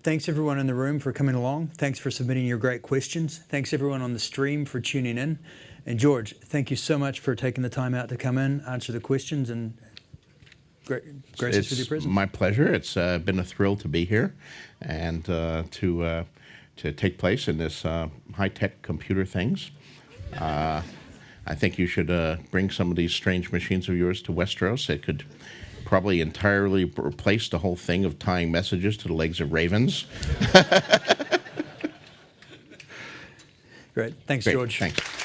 Thanks everyone in the room for coming along. Thanks for submitting your great questions. Thanks everyone on the stream for tuning in. And George, thank you so much for taking the time out to come in, answer the questions, and grace us with your presence. It's my pleasure. It's been a thrill to be here and to take place in this high-tech computer things. I think you should bring some of these strange machines of yours to Westeros. It could probably entirely replace the whole thing of tying messages to the legs of ravens. Great. Thanks, Great. George. Thanks.